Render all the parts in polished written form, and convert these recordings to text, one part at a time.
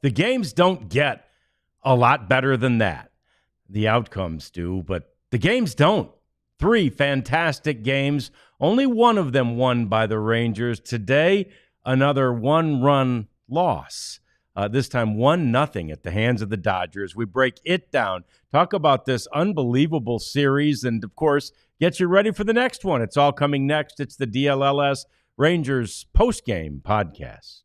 The games don't get a lot better than that. The outcomes do, but the games don't. 3 fantastic games. Only one of them won by the Rangers. Today, another one-run loss. This time 1-0 at the hands of the Dodgers. We break it down, talk about this unbelievable series, and, of course, get you ready for the next one. It's all coming next. It's the DLLS Rangers postgame podcast.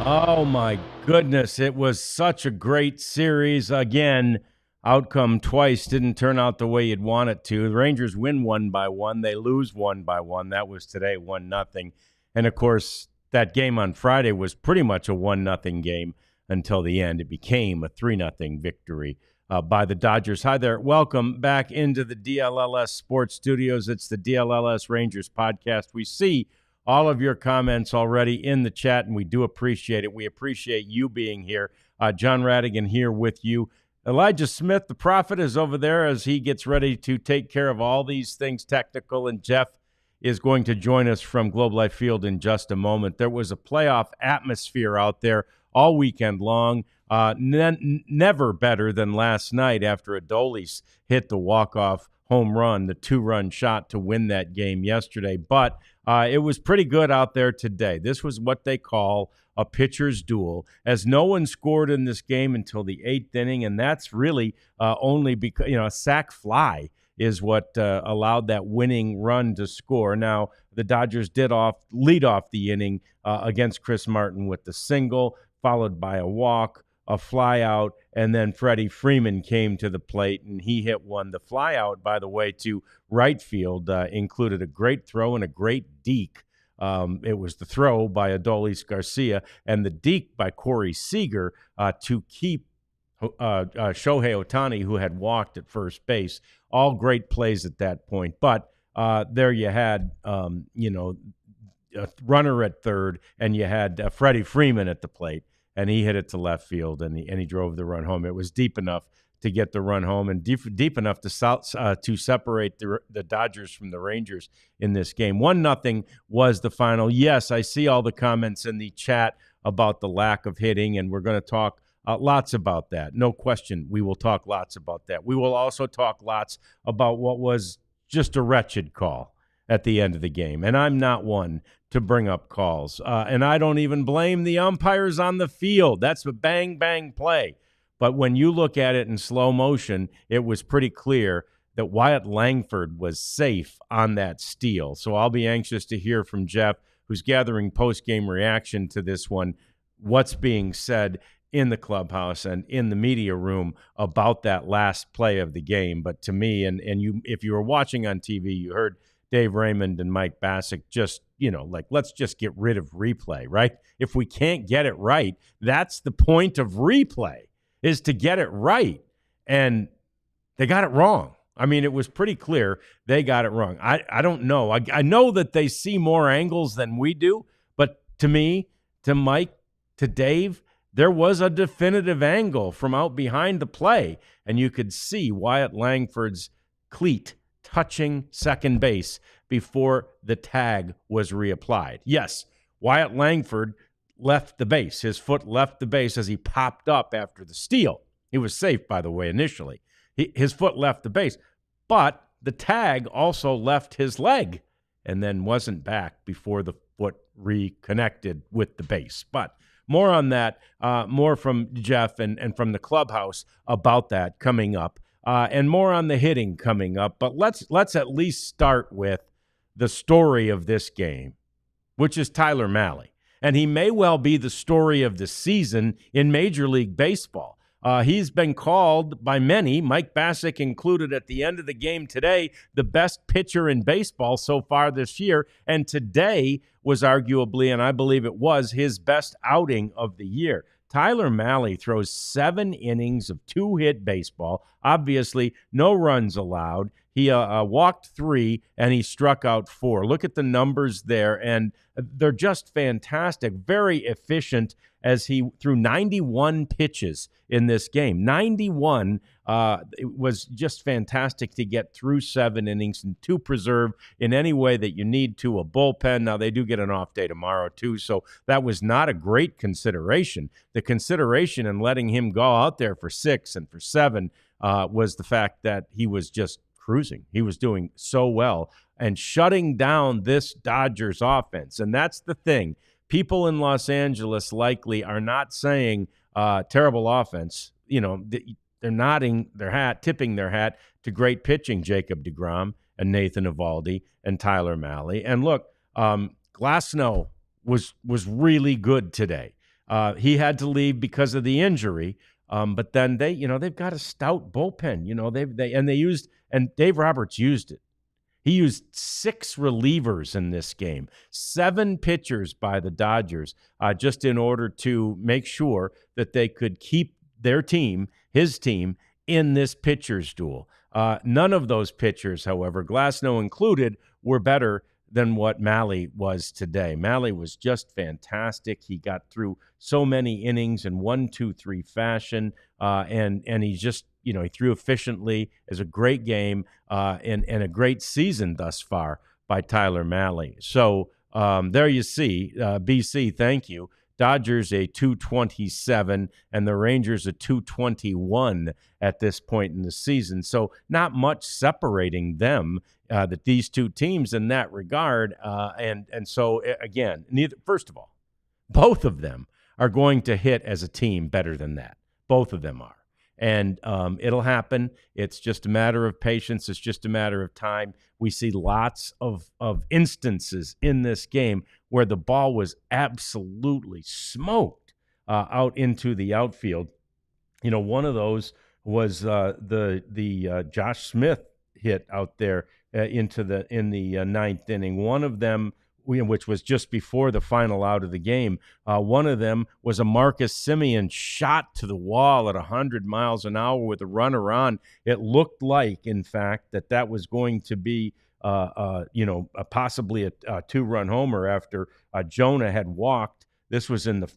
Oh, my goodness. It was such a great series. Again, outcome twice didn't turn out the way you'd want it to. The Rangers win 1-1. They lose 1-1. That was today, 1-0. And, of course, that game on Friday was pretty much a 1-0 game until the end. It became a 3-0 victory by the Dodgers. Hi there. Welcome back into the DLLS Sports Studios. It's the DLLS Rangers podcast. We see all of your comments already in the chat, and we do appreciate it. We appreciate you being here. John Radigan here with you. Elijah Smith, the prophet, is over there as he gets ready to take care of all these things technical, and Jeff is going to join us from Globe Life Field in just a moment. There was a playoff atmosphere out there all weekend long. Never better than last night after Adolis hit the walk-off home run, the 2-run shot to win that game yesterday. But it was pretty good out there today. This was what they call a pitcher's duel, as no one scored in this game until the 8th inning, and that's really only because, a sac fly is what allowed that winning run to score. Now, the Dodgers did lead off the inning against Chris Martin with the single, followed by a walk, a fly out, and then Freddie Freeman came to the plate, and he hit one. The fly out, by the way, to right field included a great throw and a great deke. It was the throw by Adolis Garcia and the deke by Corey Seager to keep Shohei Ohtani, who had walked at first base. All great plays at that point. But there you had, a runner at third, and you had Freddie Freeman at the plate. And he hit it to left field, and he drove the run home. It was deep enough to get the run home, and deep enough to separate the Dodgers from the Rangers in this game. 1-0 was the final. Yes, I see all the comments in the chat about the lack of hitting, and we're going to talk lots about that. No question, we will talk lots about that. We will also talk lots about what was just a wretched call at the end of the game. And I'm not one to bring up calls. And I don't even blame the umpires on the field. That's a bang-bang play. But when you look at it in slow motion, it was pretty clear that Wyatt Langford was safe on that steal. So I'll be anxious to hear from Jeff, who's gathering post-game reaction to this one, what's being said in the clubhouse and in the media room about that last play of the game. But to me, and you, if you were watching on TV, you heard Dave Raymond and Mike Bassick just, let's just get rid of replay, right? If we can't get it right, that's the point of replay, is to get it right. And they got it wrong. I mean, it was pretty clear they got it wrong. I don't know. I know that they see more angles than we do, but to me, to Mike, to Dave, there was a definitive angle from out behind the play, and you could see Wyatt Langford's cleat touching second base before the tag was reapplied. Yes, Wyatt Langford left the base. His foot left the base as he popped up after the steal. He was safe, by the way, initially. His foot left the base, but the tag also left his leg and then wasn't back before the foot reconnected with the base. But more on that, more from Jeff and from the clubhouse about that coming up. And more on the hitting coming up. But let's at least start with the story of this game, which is Tyler Mahle. And he may well be the story of the season in Major League Baseball. He's been called by many, Mike Bassick included at the end of the game today, the best pitcher in baseball so far this year. And today was arguably, and I believe it was, his best outing of the year. Tyler Mahle throws 7 innings of 2-hit baseball. Obviously, no runs allowed. He walked 3, and he struck out 4. Look at the numbers there, and they're just fantastic, very efficient, as he threw 91 pitches in this game. 91. It was just fantastic to get through 7 innings and to preserve in any way that you need to a bullpen. Now, they do get an off day tomorrow, too, so that was not a great consideration. The consideration in letting him go out there for 6 and for 7 was the fact that he was just cruising. He was doing so well and shutting down this Dodgers offense. And that's the thing. People in Los Angeles likely are not saying terrible offense. You know, they're nodding their hat, tipping their hat to great pitching, Jacob deGrom and Nathan Eovaldi and Tyler Mahle. And look, Glasnow was really good today. He had to leave because of the injury, but then they've got a stout bullpen. And Dave Roberts used it. He used 6 relievers in this game, 7 pitchers by the Dodgers, just in order to make sure that they could keep their team, his team, in this pitcher's duel. None of those pitchers, however, Glasnow included, were better than what Mahle was today. Mahle was just fantastic. He got through so many innings in 1-2-3 fashion, and he just, he threw efficiently. It was a great game and a great season thus far by Tyler Mahle. So there you see, BC, thank you. Dodgers a 227 and the Rangers a 221 at this point in the season. So not much separating them, that these two teams in that regard. And so, again, first of all, both of them are going to hit as a team better than that. Both of them are. And it'll happen. It's just a matter of patience. It's just a matter of time. We see lots of instances in this game where the ball was absolutely smoked out into the outfield. One of those was the Josh Smith hit out there in the ninth inning. One of them, which was just before the final out of the game. One of them was a Marcus Semien shot to the wall at 100 miles an hour with a runner on. It looked like, in fact, that was going to be, possibly a 2-run homer after Jonah had walked. This was in the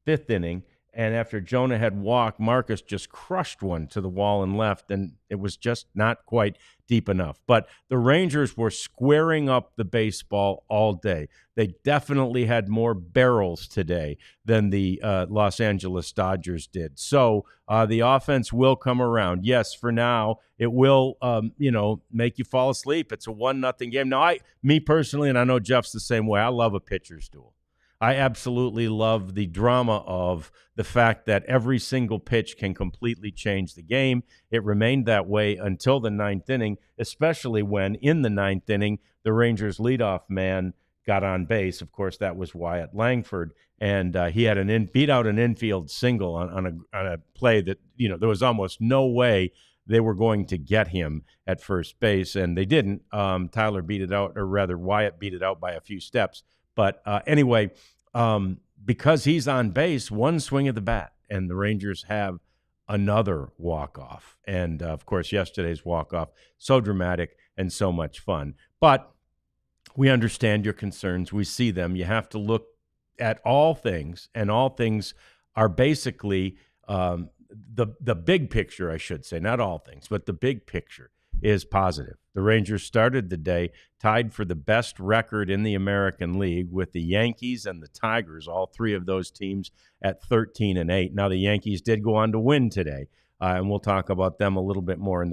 5th inning. And after Jonah had walked, Marcus just crushed one to the wall and left, and it was just not quite deep enough. But the Rangers were squaring up the baseball all day. They definitely had more barrels today than the Los Angeles Dodgers did. So the offense will come around. Yes, for now, it will, make you fall asleep. It's a 1-0 game. Now, me personally, and I know Jeff's the same way, I love a pitcher's duel. I absolutely love the drama of the fact that every single pitch can completely change the game. It remained that way until the 9th inning, especially when in the 9th inning, the Rangers' leadoff man got on base. Of course, that was Wyatt Langford, and he had beat out an infield single on a play that, there was almost no way they were going to get him at first base, and they didn't. Wyatt beat it out by a few steps. But anyway, because he's on base, one swing of the bat, and the Rangers have another walk-off. And, of course, yesterday's walk-off, so dramatic and so much fun. But we understand your concerns. We see them. You have to look at all things, and all things are basically the big picture, I should say, not all things, but the big picture is positive. The Rangers started the day tied for the best record in the American League with the Yankees and the Tigers, all 3 of those teams at 13-8. Now, the Yankees did go on to win today, and we'll talk about them a little bit more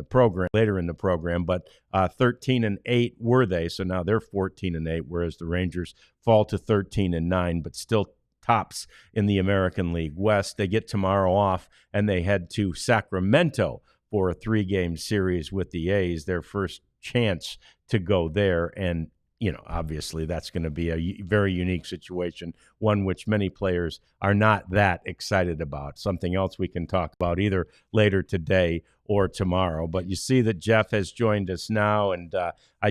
later in the program, but 13-8 were they, so now they're 14-8, whereas the Rangers fall to 13-9, but still tops in the American League West. They get tomorrow off, and they head to Sacramento for a 3-game series with the A's, their first chance to go there and obviously that's going to be a very unique situation, one which many players are not that excited about. Something else we can talk about either later today or tomorrow. But you see that Jeff has joined us now, and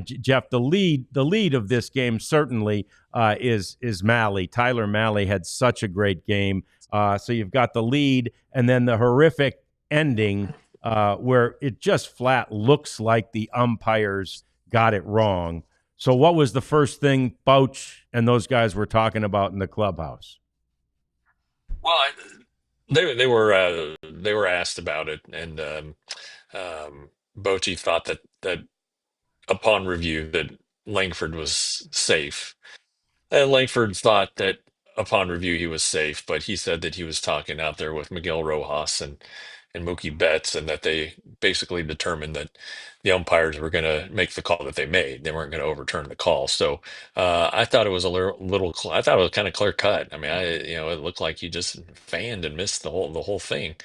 Jeff, the lead of this game certainly is Malley. Tyler Malley had such a great game. So you've got the lead, and then the horrific ending where it just flat looks like the umpires got it wrong. So, what was the first thing Bouch and those guys were talking about in the clubhouse? Well, they were asked about it, and Bochy thought that upon review that Langford was safe. And Langford thought that upon review he was safe, but he said that he was talking out there with Miguel Rojas and Mookie Betts, and that they basically determined that the umpires were going to make the call that they made. They weren't going to overturn the call. So I thought it was a I thought it was kind of clear cut. I mean, it looked like he just fanned and missed the whole thing.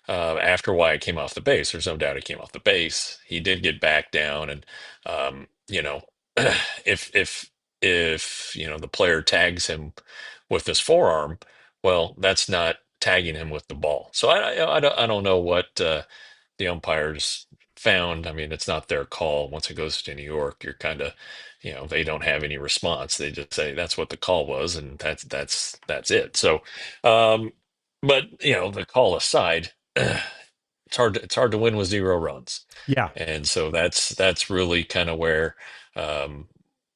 After Wyatt came off the base, there's no doubt he came off the base. He did get back down, and if the player tags him with his forearm, well, that's not tagging him with the ball. So I don't know what the umpires found. I mean, it's not their call. Once it goes to New York, you're kind of, they don't have any response. They just say that's what the call was, and that's it. So, um, but the call aside, it's hard to win with 0 runs, Yeah. and so that's really kind of where um,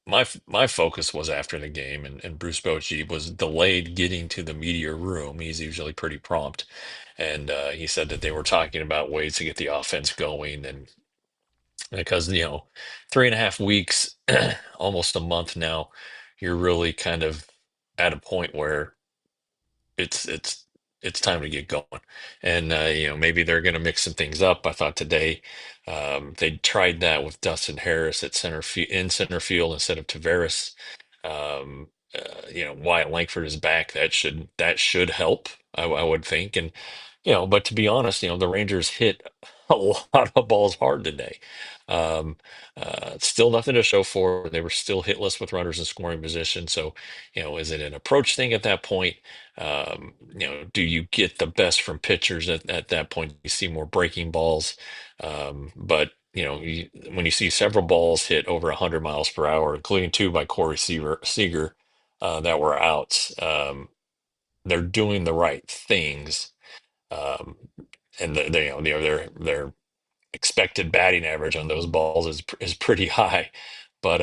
my focus was after the game, and Bruce Bochy was delayed getting to the media room. He's usually pretty prompt, and he said that they were talking about ways to get the offense going, and because 3.5 weeks, almost a month now, you're really kind of at a point where it's time to get going. And maybe they're going to mix some things up. I thought today they tried that with Dustin Harris at center field instead of Tavares. Wyatt Langford is back. That should help, I would think. And but to be honest, the Rangers hit a lot of balls hard today. Um, Still nothing to show for it. They were still hitless with runners in scoring position. So, is it an approach thing at that point? Do you get the best from pitchers at that point? You see more breaking balls, but when you see several balls hit over 100 miles per hour, including two by Corey Seager that were outs, they're doing the right things, um, and their expected batting average on those balls is pretty high, but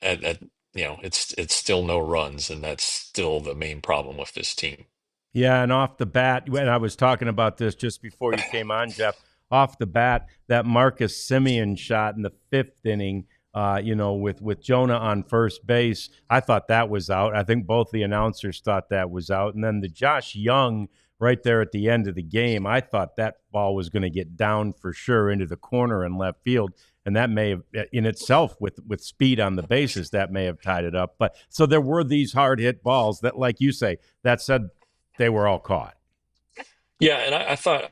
it's still no runs, and that's still the main problem with this team. Yeah, and off the bat, when I was talking about this just before you came on, Jeff, off the bat, that Marcus Simeon shot in the fifth inning, with Jonah on first base, I thought that was out. I think both the announcers thought that was out. And then the Josh Young right there at the end of the game, I thought that ball was going to get down for sure into the corner in left field. And that may have, in itself, with speed on the bases, that may have tied it up. But so there were these hard hit balls that, like you say, that said they were all caught. Yeah, and I thought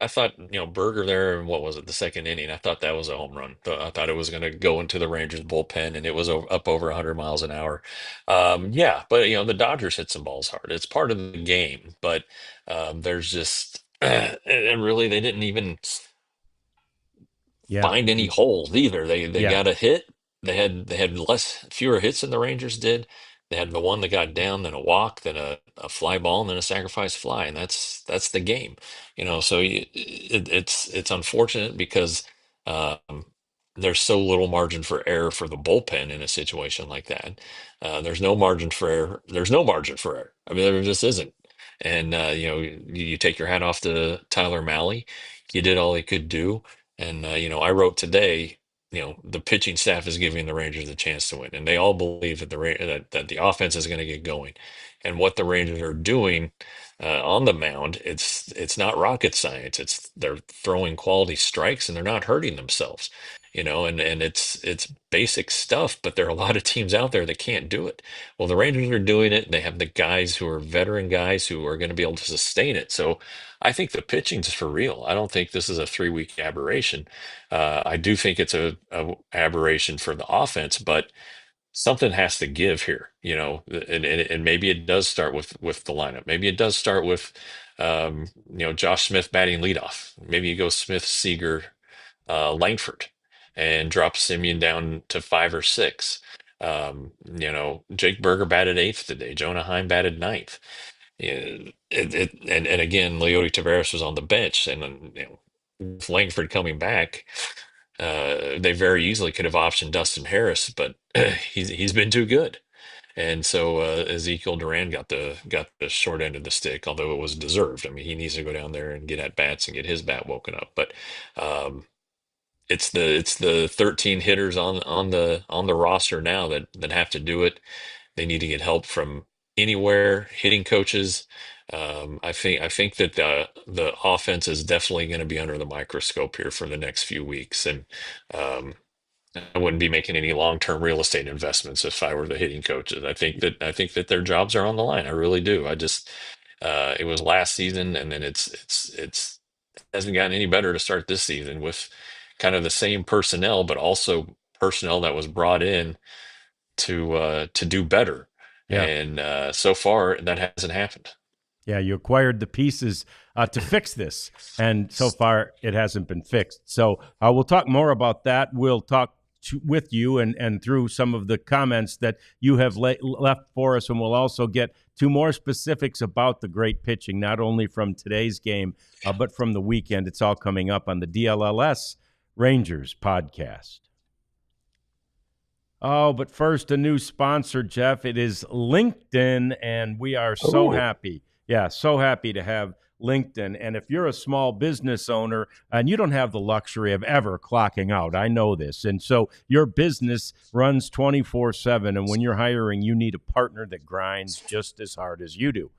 Berger there, and what was it, the second inning? I thought that was a home run. I thought it was going to go into the Rangers bullpen, and it was up over 100 miles an hour. Yeah, but the Dodgers hit some balls hard. It's part of the game, but there's just and really they didn't even Yeah. find any holes either. They Yeah. got a hit. They had fewer hits than the Rangers did. They had the one that got down, then a walk, then a fly ball, and then a sacrifice fly, and that's the game. So it's unfortunate because um, there's so little margin for error for the bullpen in a situation like that. There's no margin for error. There's no margin for error. I mean, there just isn't. And you take your hat off to Tyler Malley. He did all he could do. And I wrote today, the pitching staff is giving the Rangers a chance to win, and they all believe that that the offense is going to get going. And what the Rangers are doing on the mound, it's not rocket science. They're throwing quality strikes, and they're not hurting themselves. And it's basic stuff, but there are a lot of teams out there that can't do it. Well, the Rangers are doing it. They have the guys who are veteran guys who are going to be able to sustain it. So I think the pitching's for real. I don't think this is a 3 week aberration. I do think it's a aberration for the offense, but something has to give here, and maybe it does start with the lineup. Maybe it does start with Josh Smith batting leadoff. Maybe you go Smith, Seager, Langford, and drop Simeon down to 5 or 6. Jake Berger batted eighth today. Jonah Heim batted ninth. And again, Leody Taveras was on the bench, and with Langford coming back, they very easily could have optioned Dustin Harris, but he's been too good. And so Ezekiel Duran got the short end of the stick, although it was deserved. I mean, he needs to go down there and get at bats and get his bat woken up. But um, it's the 13 hitters on the roster now that have to do it. They need to get help from anywhere, hitting coaches. I think that the offense is definitely going to be under the microscope here for the next few weeks, and um, I wouldn't be making any long-term real estate investments if I were the hitting coaches. I think that their jobs are on the line. I really do. I just it was last season, and then it's hasn't gotten any better to start this season with kind of the same personnel, but also personnel that was brought in to do better. Yeah. And so far, that hasn't happened. Yeah, you acquired the pieces to fix this, and so far it hasn't been fixed. So we'll talk more about that. We'll talk with you and through some of the comments that you have left for us, and we'll also get to more specifics about the great pitching, not only from today's game, but from the weekend. It's all coming up on the DLLS Rangers podcast. Oh, but first, a new sponsor, Jeff. It is LinkedIn, and we are so happy. Yeah, so happy to have LinkedIn. And if you're a small business owner and you don't have the luxury of ever clocking out, I know this. And so your business runs 24/7. And when you're hiring, you need a partner that grinds just as hard as you do.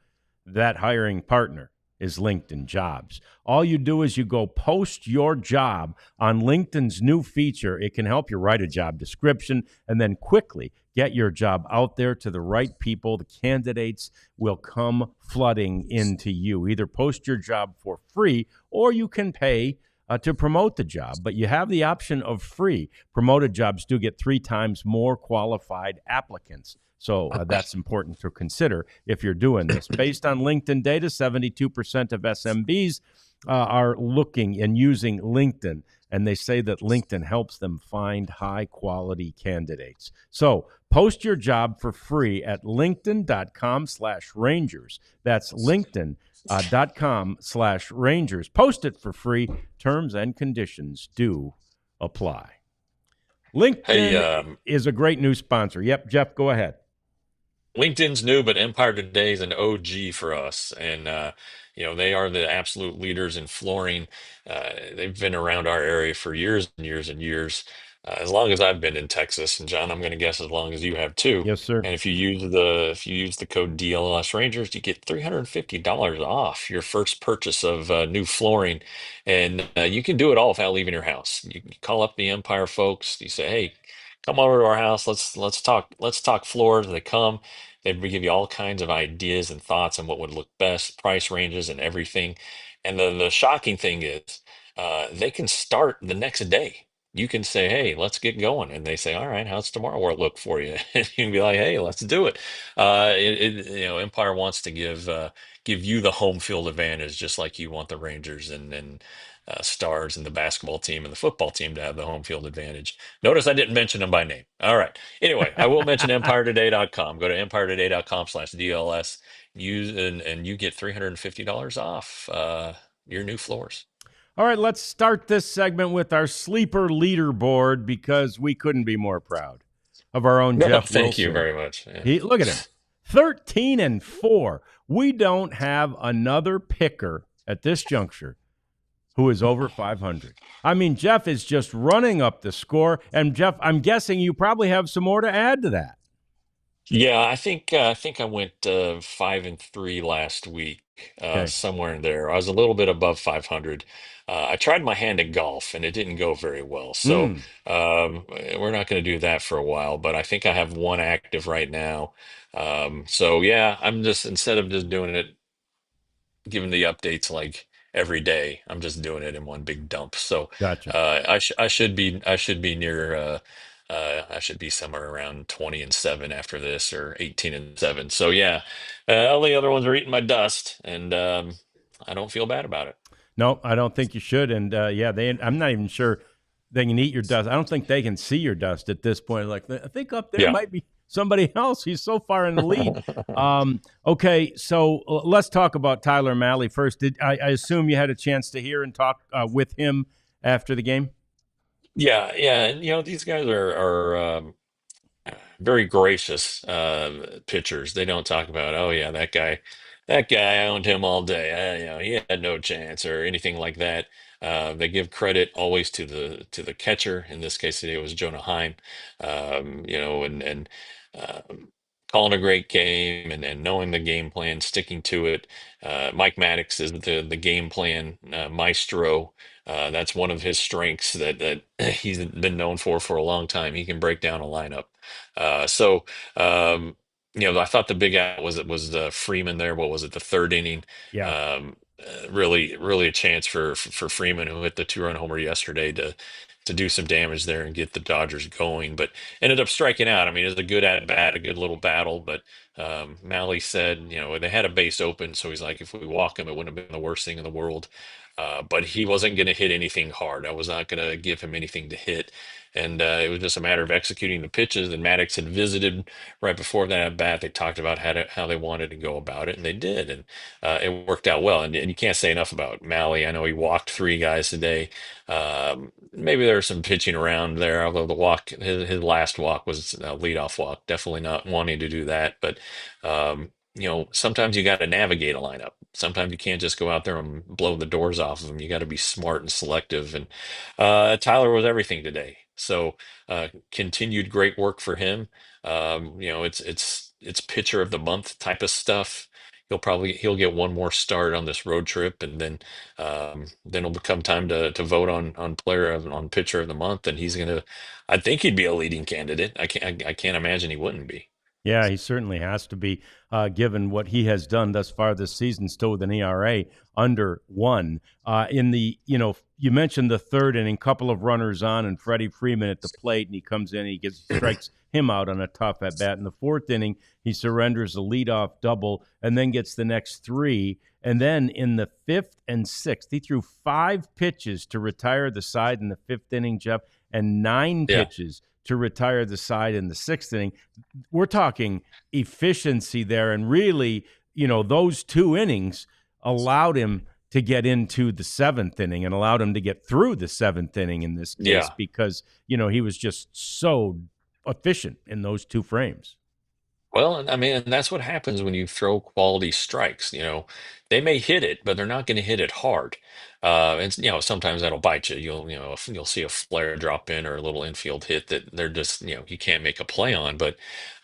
That hiring partner is LinkedIn Jobs. All you do is you go post your job on LinkedIn's new feature. It can help you write a job description and then quickly get your job out there to the right people. The candidates will come flooding into you. Either post your job for free or you can pay to promote the job, but you have the option of free. Promoted jobs do get 3 times more qualified applicants. So that's important to consider if you're doing this. Based on LinkedIn data, 72% of SMBs are looking and using LinkedIn, and they say that LinkedIn helps them find high-quality candidates. So post your job for free at linkedin.com/Rangers. That's linkedin.com/Rangers. Post it for free. Terms and conditions do apply. Hey, LinkedIn is a great new sponsor. Yep, Jeff, go ahead. LinkedIn's new, but Empire Today is an OG for us, and they are the absolute leaders in flooring. They've been around our area for years and years and years, as long as I've been in Texas. And John, I'm going to guess as long as you have too. Yes, sir. And if you use the code DLLS Rangers, you get $350 off your first purchase of new flooring, and you can do it all without leaving your house. You can call up the Empire folks. You say, "Hey, come over to our house. Let's talk floors." They come. They give you all kinds of ideas and thoughts on what would look best, price ranges, and everything. And the shocking thing is, they can start the next day. You can say, "Hey, let's get going," and they say, "All right, how's tomorrow work look for you?" And you can be like, "Hey, let's do it." Empire wants to give you the home field advantage, just like you want the Rangers and Stars and the basketball team and the football team to have the home field advantage. Notice I didn't mention them by name. All right. Anyway, I will mention EmpireToday.com. Go to EmpireToday.com/DLS. And you get $350 off your new floors. All right, let's start this segment with our sleeper leaderboard because we couldn't be more proud of our own Jeff Thank Wilson. you very much. Yeah. Look at him, 13-4. We don't have another picker at this juncture who is over 500. I mean, Jeff is just running up the score. And Jeff, I'm guessing you probably have some more to add to that. Yeah, I think I went 5-3 last week, Okay. somewhere in there. I was a little bit above 500. I tried my hand at golf and it didn't go very well, so we're not going to do that for a while. But I think I have one active right now. So yeah, I'm just instead of just doing it, giving the updates like every day, I'm just doing it in one big dump. So Gotcha. I should be near I should be somewhere around 20-7 after this, or 18-7. So yeah, all the other ones are eating my dust, and I don't feel bad about it. No, I don't think you should. And yeah, I'm not even sure they can eat your dust. I don't think they can see your dust at this point. Like, I think up there Yeah. might be somebody else. He's so far in the lead. Okay, so let's talk about Tyler Malley first. I assume you had a chance to hear and talk with him after the game? Yeah, yeah, and these guys are very gracious pitchers. They don't talk about, oh yeah, that guy, I owned him all day. He had no chance or anything like that. They give credit always to the catcher. In this case today, it was Jonah Heim. And um, calling a great game, and knowing the game plan, sticking to it. Mike Maddox is the game plan maestro. That's one of his strengths that he's been known for a long time. He can break down a lineup. So I thought the big out was Freeman there. What was it, the third inning? Yeah. Really, really a chance for Freeman, who hit the 2-run homer yesterday, to do some damage there and get the Dodgers going, but ended up striking out. I mean, it was a good at bat, a good little battle. But Malley said, they had a base open, so he's like, if we walk him, it wouldn't have been the worst thing in the world. But he wasn't going to hit anything hard. I was not going to give him anything to hit. And it was just a matter of executing the pitches. And Maddox had visited right before that at bat. They talked about how they wanted to go about it, and they did. And it worked out well. And you can't say enough about Malley. I know he walked 3 guys today. Maybe there's some pitching around there, although his last walk was a leadoff walk. Definitely not wanting to do that. But sometimes you got to navigate a lineup. Sometimes you can't just go out there and blow the doors off of them. You got to be smart and selective. And Tyler was everything today. So continued great work for him. It's pitcher of the month type of stuff. He'll get one more start on this road trip, and then it'll become time to vote on pitcher of the month, and I think he'd be a leading candidate. I can't imagine he wouldn't be. Yeah, he certainly has to be, given what he has done thus far this season, still with an ERA under 1. You mentioned the third inning, couple of runners on, and Freddie Freeman at the plate, and he comes in, he strikes him out on a tough at bat. In the fourth inning, he surrenders a leadoff double, and then gets the next 3. And then in the fifth and sixth, he threw 5 pitches to retire the side in the fifth inning, Jeff, and 9 Yeah, pitches to retire the side in the sixth inning. We're talking efficiency there. And really, those 2 innings allowed him to get into the 7th inning and allowed him to get through the 7th inning in this case yeah. because, he was just so efficient in those 2 frames. Well, and I mean, and that's what happens when you throw quality strikes. They may hit it, but they're not going to hit it hard. And sometimes that'll bite you. You'll see a flare drop in, or a little infield hit that they're just you can't make a play on. But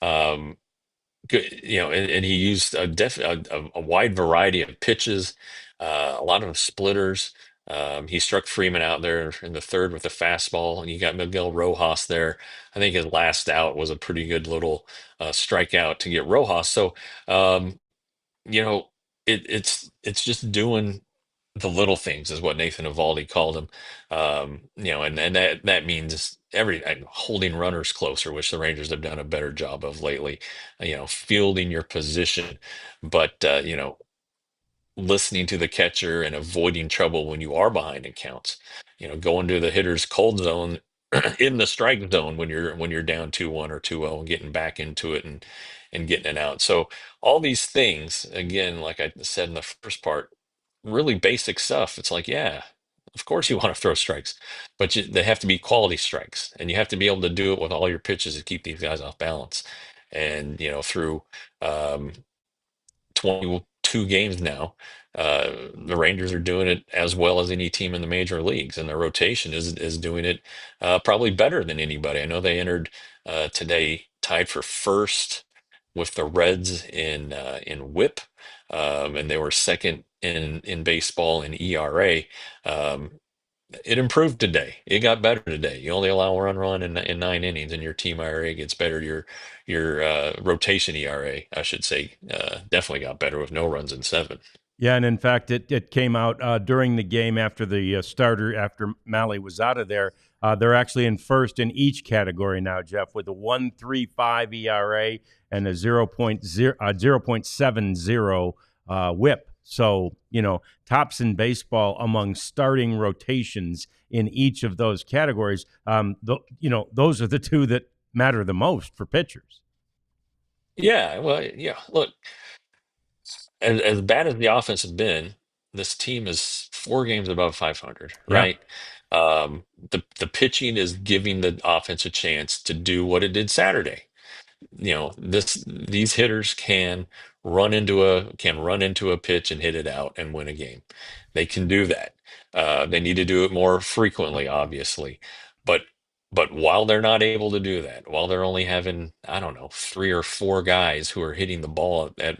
um, good, and he used a wide variety of pitches, a lot of splitters. He struck Freeman out there in the third with a fastball, and you got Miguel Rojas there. I think his last out was a pretty good little strikeout to get Rojas. So, you know, it's just doing the little things, is what Nathan Evaldi called him. And that means holding runners closer, which the Rangers have done a better job of lately. Fielding your position, but listening to the catcher and avoiding trouble when you are behind in counts. Going to the hitter's cold zone in the strike zone when you're down 2-1 or 2-0, and getting back into it, and getting it out. So all these things, again, like I said in the first part, really basic stuff. It's like, yeah, of course you want to throw strikes, but they have to be quality strikes, and you have to be able to do it with all your pitches to keep these guys off balance. And through um, 22 games now, the Rangers are doing it as well as any team in the major leagues, and their rotation is doing it probably better than anybody. I know they entered today tied for first with the Reds in WHIP, and they were second in baseball in ERA. Um, it improved today. It got better today. You only allow one run in 9 innings, and your team ERA gets better. Your rotation ERA, I should say, definitely got better with no runs in 7. Yeah, and in fact, it came out during the game after the starter, after Malley was out of there. They're actually in first in each category now, Jeff, with a 1.35 ERA and a 0.70 WHIP. So, tops in baseball among starting rotations in each of those categories. Those are the two that matter the most for pitchers. Yeah, well, yeah. Look, as bad as the offense has been, this team is 4 games above 500, Yeah. right? The pitching is giving the offense a chance to do what it did Saturday. These hitters can run into a pitch and hit it out and win a game. They can do that. They need to do it more frequently, obviously. But but while they're not able to do that, while they're only having, I don't know, 3 or 4 guys who are hitting the ball at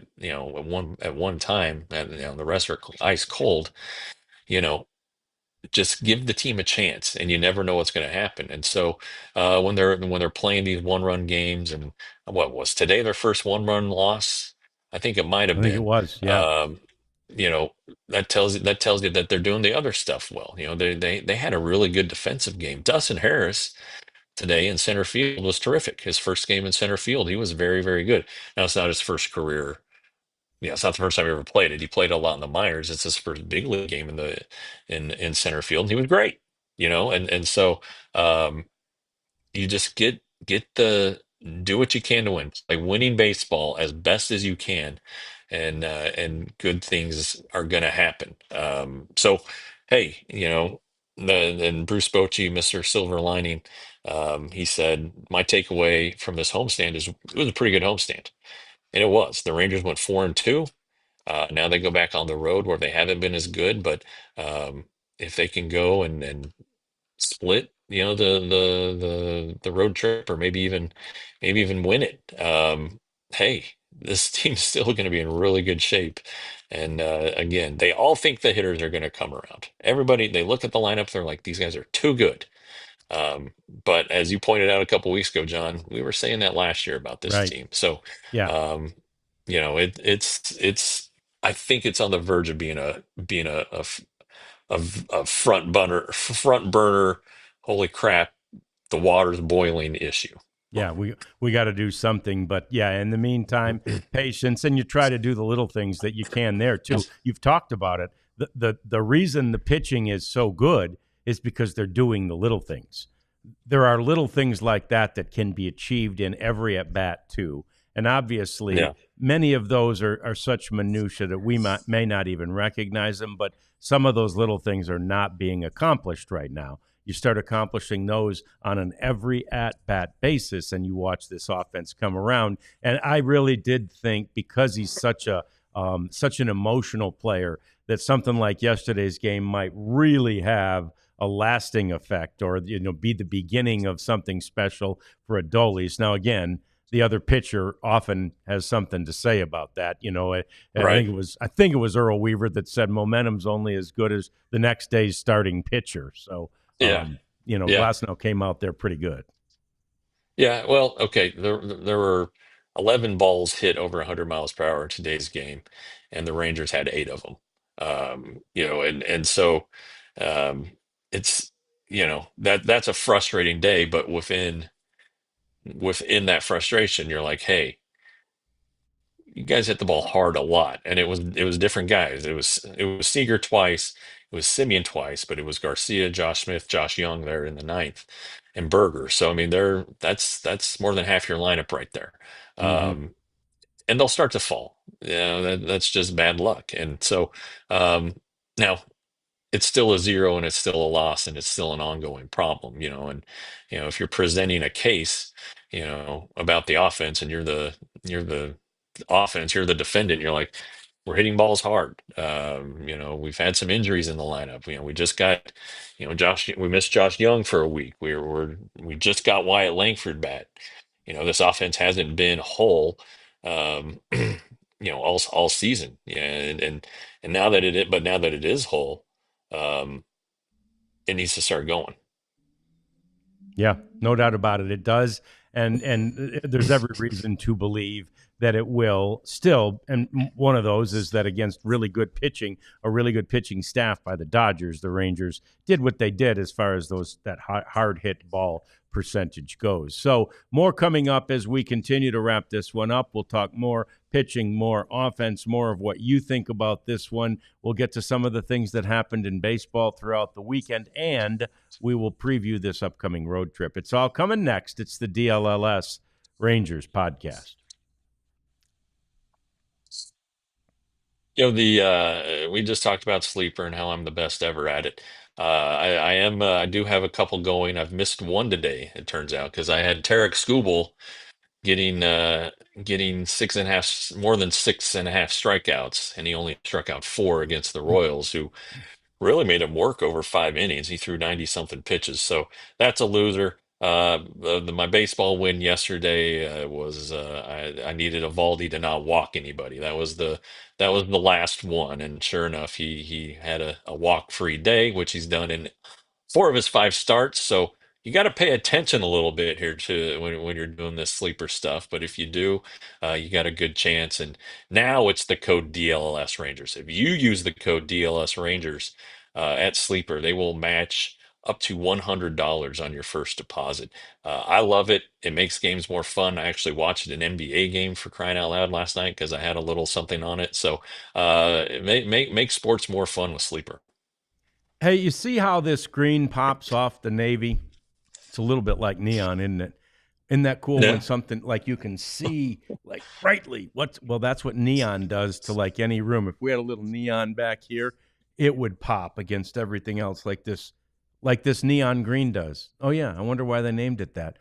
one time, and the rest are ice cold, you know, just give the team a chance, and you never know what's going to happen. And so when they're playing these one-run games, and what was today their first one-run loss? I think it might I have think it been. was. Yeah. Um, that tells you that they're doing the other stuff well. They had a really good defensive game. Dustin Harris today in center field was terrific. His first game in center field, he was very, very good. Now it's not his first career. Yeah, it's not the first time he ever played it. He played a lot in the minors. It's his first big league game in center field, and he was great. And so you just get the do what you can to win, like winning baseball as best as you can, and good things are going to happen. So hey, and Bruce Bochy, Mr. Silver Lining, he said my takeaway from this homestand is it was a pretty good homestand, and it was. The Rangers went 4-2. Now they go back on the road where they haven't been as good, but if they can go and split, the road trip, or maybe even win it, hey, this team's still going to be in really good shape. And again, they all think the hitters are going to come around. Everybody, they look at the lineup, they're like, these guys are too good. But as you pointed out a couple weeks ago, John, we were saying that last year about this Right. team. So, Yeah. um, it's. I think it's on the verge of being a front burner. Holy crap, the water's boiling issue. Yeah, we got to do something, but yeah, in the meantime, patience, and you try to do the little things that you can there too. You've talked about it. The reason the pitching is so good is because they're doing the little things. There are little things like that can be achieved in every at bat too, and obviously Yeah, many of those are such minutia that we may not even recognize them. But some of those little things are not being accomplished right now. You start accomplishing those on an every at bat basis, and you watch this offense come around. And I really did think, because he's such an emotional player, that something like yesterday's game might really have a lasting effect, or be the beginning of something special for Adolis. Now, again, the other pitcher often has something to say about that. right. I think it was Earl Weaver that said momentum's only as good as the next day's starting pitcher. So, Yeah, yeah, Glasnow came out there pretty good. yeah. Well, okay. There were 11 balls hit over 100 miles per hour in today's game, and the Rangers had 8 of them. And so um, it's that's a frustrating day, but within that frustration, you're like, hey, you guys hit the ball hard a lot, and it was different guys. It was Seager twice, it was Simeon twice, but it was Garcia, Josh Smith, Josh Young there in the ninth, and Berger. So I mean, that's more than half your lineup right there, Hmm. um, and they'll start to fall. That's just bad luck. And so now it's still a zero, and it's still a loss, and it's still an ongoing problem. And if you're presenting a case, about the offense, and you're the offense, you're the defendant, you're like, we're hitting balls hard. We've had some injuries in the lineup. We just got, Josh, we missed Josh Young for a week. We just got Wyatt Langford back. This offense hasn't been whole, all season. Yeah, and now that it is whole, um, it needs to start going. Yeah, no doubt about it. It does, and there's every reason to believe that it will still. And one of those is that against really good pitching, a really good pitching staff by the Dodgers, the Rangers did what they did as far as that hard hit ball percentage goes. So more coming up as we continue to wrap this one up. We'll talk more pitching, more offense, more of what you think about this one. We'll get to some of the things that happened in baseball throughout the weekend, and we will preview this upcoming road trip. It's all coming next. It's the DLLS Rangers podcast. We just talked about sleeper and how I'm the best ever at it. I am. I do have a couple going. I've missed one today, it turns out, because I had Tarek Skubal getting getting more than 6.5 strikeouts, and he only struck out four against the Royals, who really made him work over 5 innings. He threw 90 something pitches, so that's a loser. My baseball win yesterday was I needed Evaldi to not walk anybody. That was the last one, and sure enough, he had a walk free day, which he's done in four of his five starts. So you got to pay attention a little bit here to when you're doing this sleeper stuff. But if you do, you got a good chance. And now it's the code DLLS Rangers. If you use the code DLS Rangers at sleeper, they will match up to $100 on your first deposit. I love it. It makes games more fun. I actually watched an NBA game, for crying out loud, last night because I had a little something on it. So it make sports more fun with sleeper. Hey, you see how this green pops off the Navy? It's a little bit like neon, isn't it? Isn't that cool when Yeah. something like you can see like brightly? That's what neon does to like any room. If we had a little neon back here, it would pop against everything else like this neon green does. Oh yeah, I wonder why they named it that.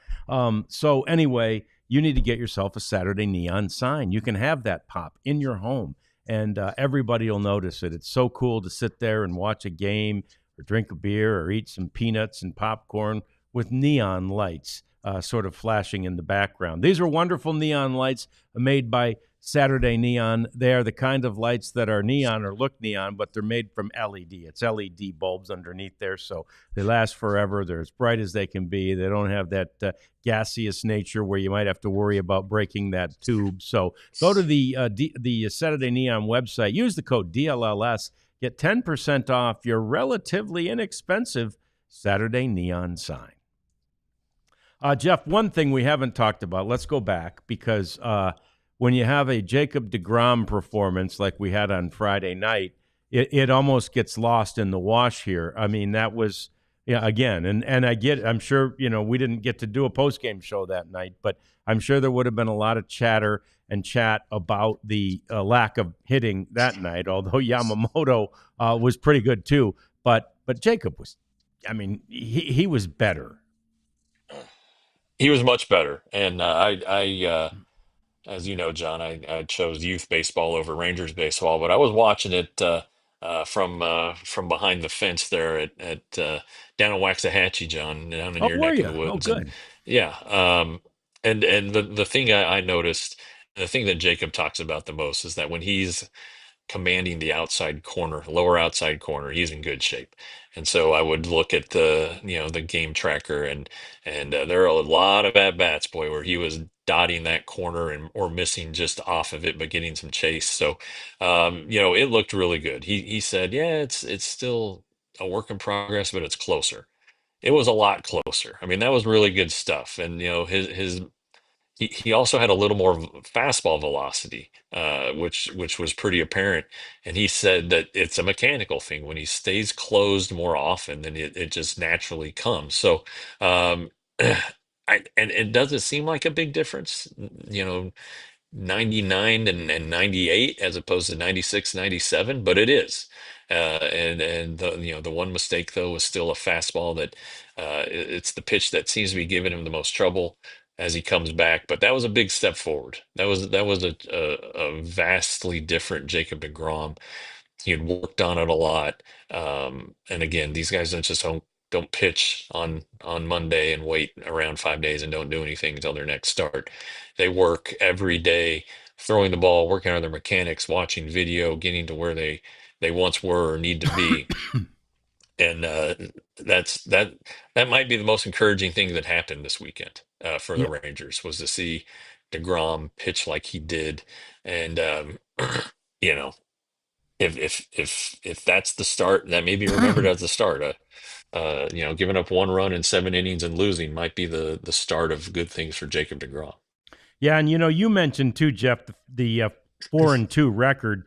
So anyway, you need to get yourself a Saturday neon sign. You can have that pop in your home, and everybody will notice it. It's so cool to sit there and watch a game, or drink a beer, or eat some peanuts and popcorn with neon lights sort of flashing in the background. These are wonderful neon lights made by Saturday Neon. They are the kind of lights that are neon or look neon, but they're made from LED. It's LED bulbs underneath there, so they last forever. They're as bright as they can be. They don't have that gaseous nature where you might have to worry about breaking that tube. So go to the Saturday Neon website. Use the code DLLS. Get 10% off your relatively inexpensive Saturday Neon sign. Jeff, one thing we haven't talked about, let's go back, because when you have a Jacob deGrom performance like we had on Friday night, it almost gets lost in the wash here. I mean, that was, yeah, again, and I get it. I'm sure, we didn't get to do a post-game show that night, but I'm sure there would have been a lot of chatter and chat about the lack of hitting that night, although Yamamoto was pretty good too. But Jacob was, I mean, he was better. He was much better, and as you know, John, I chose youth baseball over Rangers baseball, but I was watching it from behind the fence there at down in Waxahachie, John, down in Oh, your were neck of you? the Oh, woods, and good. yeah, and the thing I noticed, the thing that Jacob talks about the most is that when he's commanding the outside corner, lower outside corner, he's in good shape. And so I would look at the game tracker, and there are a lot of at bats, boy, where he was dotting that corner and or missing just off of it, but getting some chase. So, it looked really good. He said, yeah, it's still a work in progress, but it's closer. It was a lot closer. I mean, that was really good stuff. And his he also had a little more fastball velocity, which was pretty apparent. And he said that it's a mechanical thing. When he stays closed more often, then it just naturally comes. So, and it doesn't seem like a big difference, 99 and 98 as opposed to 96, 97, but it is. And the one mistake though was still a fastball that it's the pitch that seems to be giving him the most trouble as he comes back. But that was a big step forward. That was a vastly different Jacob deGrom. He had worked on it a lot. And again, these guys don't pitch on Monday and wait around 5 days and don't do anything until their next start. They work every day, throwing the ball, working on their mechanics, watching video, getting to where they once were or need to be. And that might be the most encouraging thing that happened this weekend for the Yeah. Rangers, was to see DeGrom pitch like he did, and you know, if that's the start, that may be remembered as the start. Giving up 1 run in 7 innings and losing might be the start of good things for Jacob DeGrom. Yeah, and you mentioned too, Jeff, the 4-2 record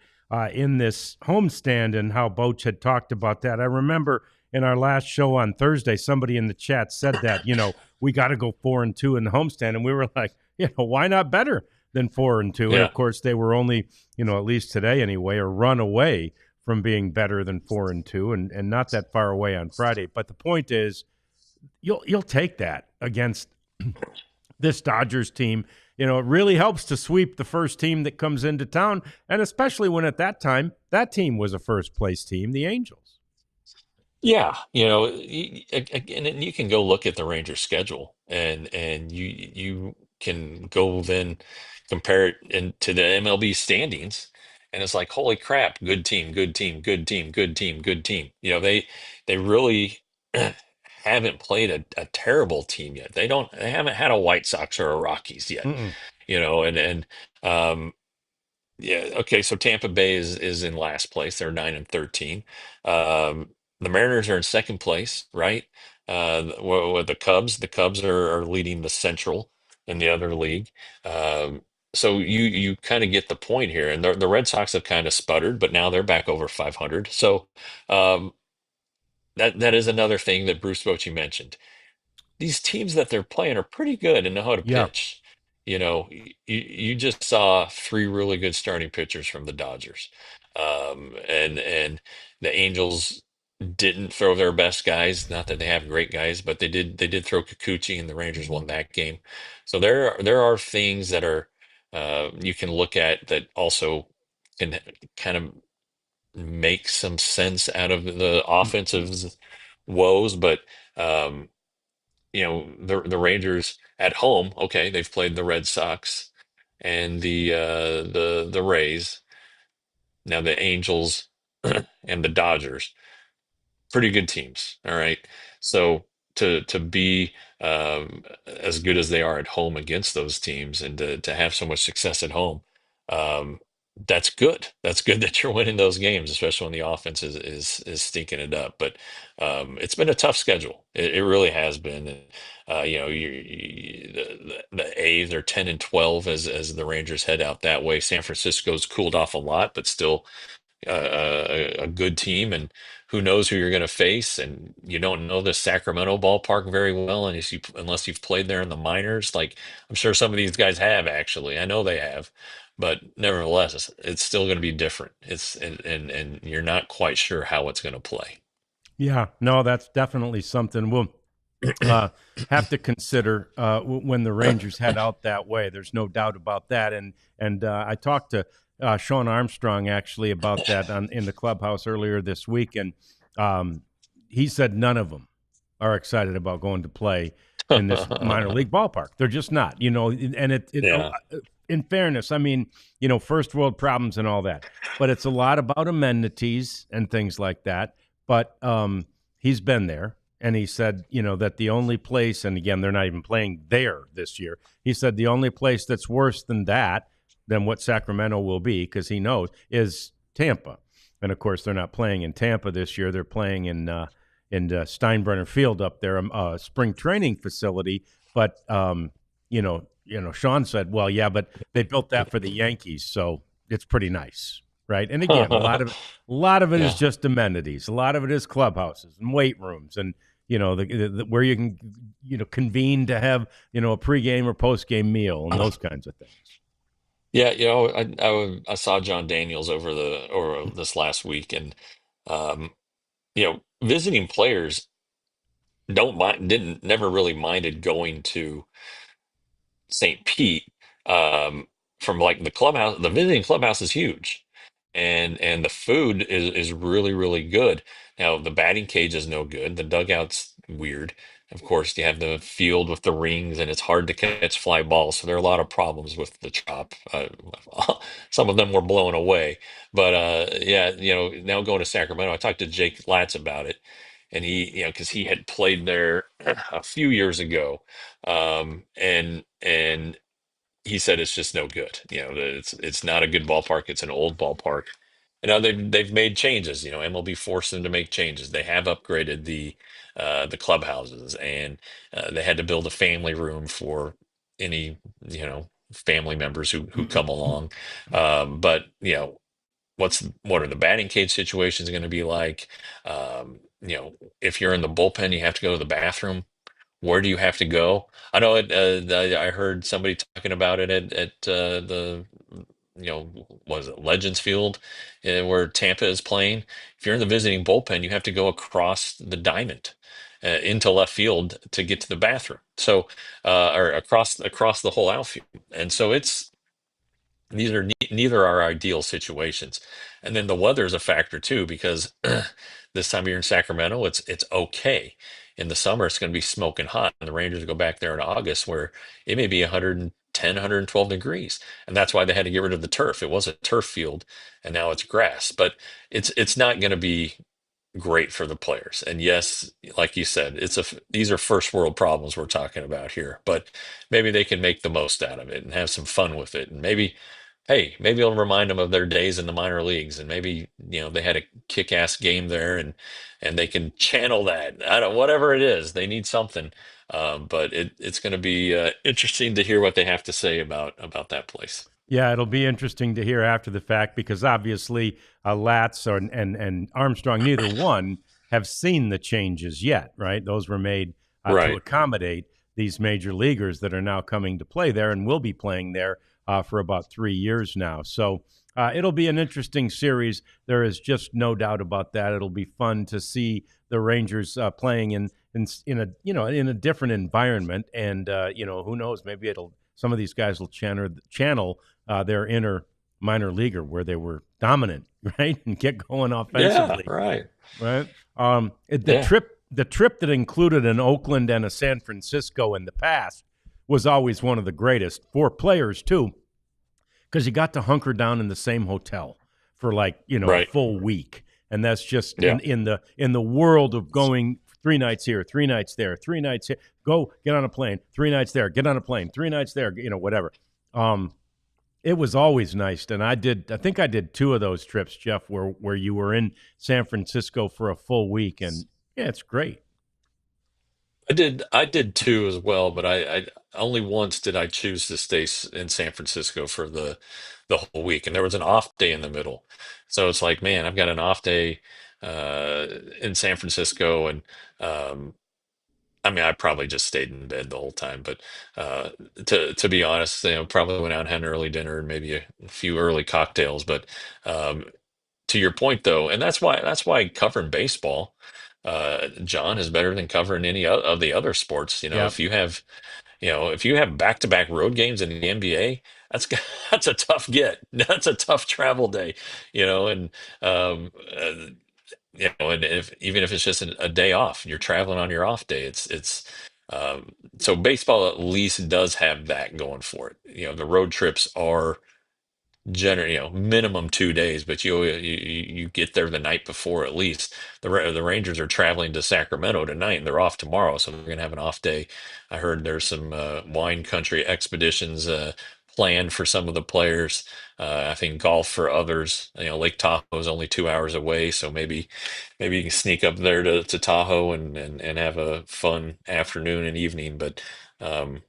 in this homestand and how Boch had talked about that. I remember in our last show on Thursday, somebody in the chat said that we got to go 4-2 in the homestand, and we were like, why not better than 4-2? And Yeah. of course, they were only at least today anyway, a run away from being better than 4-2, and not that far away on Friday. But the point is, you'll take that against this Dodgers team. It really helps to sweep the first team that comes into town, and especially when at that time that team was a first place team, the Angels. Yeah, and you can go look at the Rangers schedule, and you can go then compare it to the MLB standings, and it's like, holy crap, good team, good team, good team, good team, good team. They really haven't played a terrible team yet. They haven't had a White Sox or a Rockies yet, Mm-mm. and um, yeah, okay, so Tampa Bay is in last place. They're 9-13. The Mariners are in second place, right? With the Cubs are leading the Central in the other league. So you kind of get the point here. And the Red Sox have kind of sputtered, but now they're back over 500. So um, that is another thing that Bruce Bochy mentioned. These teams that they're playing are pretty good and know how to Yeah. pitch. You just saw three really good starting pitchers from the Dodgers, and the Angels didn't throw their best guys. Not that they have great guys, but they did throw Kikuchi, and the Rangers won that game. So there are things that are you can look at that also can kind of make some sense out of the offensive woes, but. Um, the Rangers at home, okay, they've played the Red Sox and the Rays, now the Angels and the Dodgers. Pretty good teams, all right. So to be as good as they are at home against those teams, and to have so much success at home, um, that's good. That's good that you're winning those games, especially when the offense is stinking it up. But it's been a tough schedule. It really has been. And, the A's are 10-12 as the Rangers head out that way. San Francisco's cooled off a lot, but still a good team, and who knows who you're going to face, and you don't know the Sacramento ballpark very well unless you've played there in the minors. Like, I'm sure some of these guys have, actually. I know they have, but nevertheless, it's still going to be different. And you're not quite sure how it's going to play. Yeah. No, that's definitely something we'll uh, have to consider when the Rangers head out that way. There's no doubt about that. And I talked to Sean Armstrong actually about that in the clubhouse earlier this week, and he said none of them are excited about going to play in this minor league ballpark. They're just not, And Yeah. in fairness, I mean, first world problems and all that, but it's a lot about amenities and things like that. But he's been there. And he said, that the only place, and again, they're not even playing there this year. He said the only place that's worse than that, than what Sacramento will be, because he knows, is Tampa. And of course, they're not playing in Tampa this year. They're playing in Steinbrenner Field up there, a spring training facility. But Sean said, well, yeah, but they built that for the Yankees, so it's pretty nice, right? And again, a lot of it is Yeah. just amenities. A lot of it is clubhouses and weight rooms, and where you can convene to have a pregame or postgame meal and those kinds of things. Yeah, I saw John Daniels over this last week, and visiting players don't mind didn't never really minded going to St. Pete, from like the clubhouse. The visiting clubhouse is huge, and the food is really really good. Now the batting cage is no good. The dugout's weird. Of course, you have the field with the rings, and it's hard to catch fly balls. So there are a lot of problems with the chop. Some of them were blown away, but yeah, now going to Sacramento, I talked to Jake Latz about it, and because he had played there a few years ago, and he said it's just no good. That it's not a good ballpark. It's an old ballpark. And now they've made changes. MLB forced them to make changes. They have upgraded the clubhouses, and they had to build a family room for any family members who come along. But what are the batting cage situations going to be like? If you're in the bullpen, you have to go to the bathroom. Where do you have to go? I know it. I heard somebody talking about it at the was it Legends Field, where Tampa is playing. If you're in the visiting bullpen, you have to go across the diamond into left field to get to the bathroom. So, or across the whole outfield, and so it's neither are ideal situations. And then the weather is a factor too, because this time of year in Sacramento, it's okay. In the summer, it's going to be smoking hot, and the Rangers go back there in August, where it may be 110, 112 degrees, and that's why they had to get rid of the turf. It was a turf field, and now it's grass. But it's not going to be great for the players. And yes, like you said, these are first world problems we're talking about here, but maybe they can make the most out of it and have some fun with it. And maybe it'll remind them of their days in the minor leagues, and maybe, they had a kick-ass game there, and they can channel that. I don't, whatever it is, they need something. But it's going to be interesting to hear what they have to say about that place. Yeah, it'll be interesting to hear after the fact, because obviously Latz and Armstrong, neither one have seen the changes yet, right? Those were made to Right. accommodate these major leaguers that are now coming to play there and will be playing there for about 3 years now. So it'll be an interesting series. There is just no doubt about that. It'll be fun to see the Rangers playing in a different environment, and who knows, maybe some of these guys will channel their inner minor leaguer where they were dominant, right, and get going Yeah, offensively, right. right? The Yeah. trip that included an Oakland and a San Francisco in the past was always one of the greatest for players too, because you got to hunker down in the same hotel for a Right. full week, and that's just Yeah. in the world of going 3 nights here, 3 nights there, 3 nights here, go get on a plane, 3 nights there, get on a plane, 3 nights there, whatever. It was always nice, and I think I did 2 of those trips, Jeff, where you were in San Francisco for a full week, and yeah, it's great. I did too as well, but I only once did I choose to stay in San Francisco for the whole week, and there was an off day in the middle. So it's like, man, I've got an off day in San Francisco, and um, I mean, I probably just stayed in bed the whole time. But uh, to be honest, probably went out and had an early dinner and maybe a few early cocktails. But um, to your point though, and that's why covering baseball, John, is better than covering any of the other sports. Yep. If you have back-to-back road games in the NBA, that's that's a tough get. That's a tough travel day. And um, uh, and if even if it's just a day off, you're traveling on your off day. So baseball at least does have that going for it. The road trips are generally, minimum 2 days, but you get there the night before at least. The Rangers are traveling to Sacramento tonight, and they're off tomorrow, so they're gonna have an off day. I heard there's some wine country expeditions planned for some of the players. I think golf for others. Lake Tahoe is only 2 hours away, so maybe you can sneak up there to Tahoe and have a fun afternoon and evening. But um,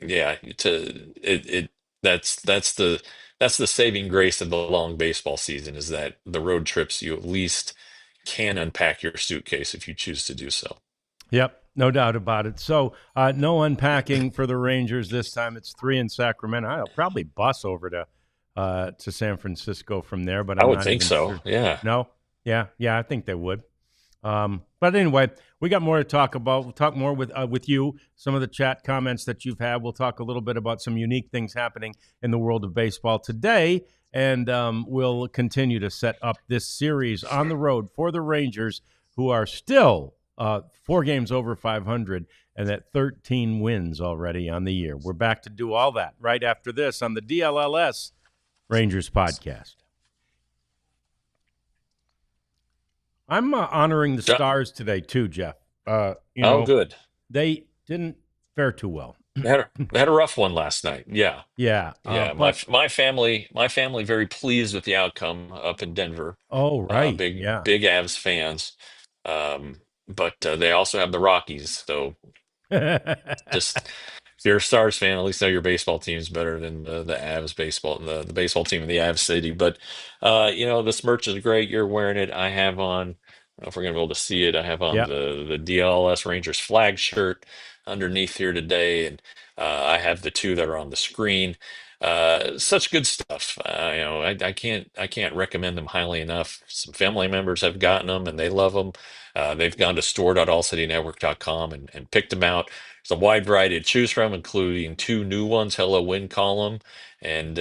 yeah, that's the saving grace of the long baseball season, is that the road trips, you at least can unpack your suitcase if you choose to do so. Yep, no doubt about it. So, no unpacking for the Rangers this time. It's 3 in Sacramento. I'll probably bus over to San Francisco from there, but I I'm would not think even so. sure. Yeah. No, yeah, I think they would. But anyway, we got more to talk about. We'll talk more with you. Some of the chat comments that you've had. We'll talk a little bit about some unique things happening in the world of baseball today, and we'll continue to set up this series on the road for the Rangers, who are still 4 games over 500 and at 13 wins already on the year. We're back to do all that right after this on the DLLS Rangers podcast. I'm honoring the Jo- Stars today too, Jeff. Oh, good. They didn't fare too well They had a rough one last night. Yeah. Yeah, Yeah, but my family very pleased with the outcome up in Denver. oh right, yeah. Big Avs fans, but they also have the Rockies. So just if you're a Stars fan, at least know your baseball team's better than the Avs baseball, the baseball team in the Avs city. But this merch is great. You're wearing it. I have on. I don't know if we're gonna be able to see it. I have on Yeah. the DLLS Rangers flag shirt underneath here today, and I have the two that are on the screen. Such good stuff. I can't recommend them highly enough. Some family members have gotten them and they love them. They've gone to store.allcitynetwork.com and picked them out. There's a wide variety to choose from, including two new ones, Hello Win Column, and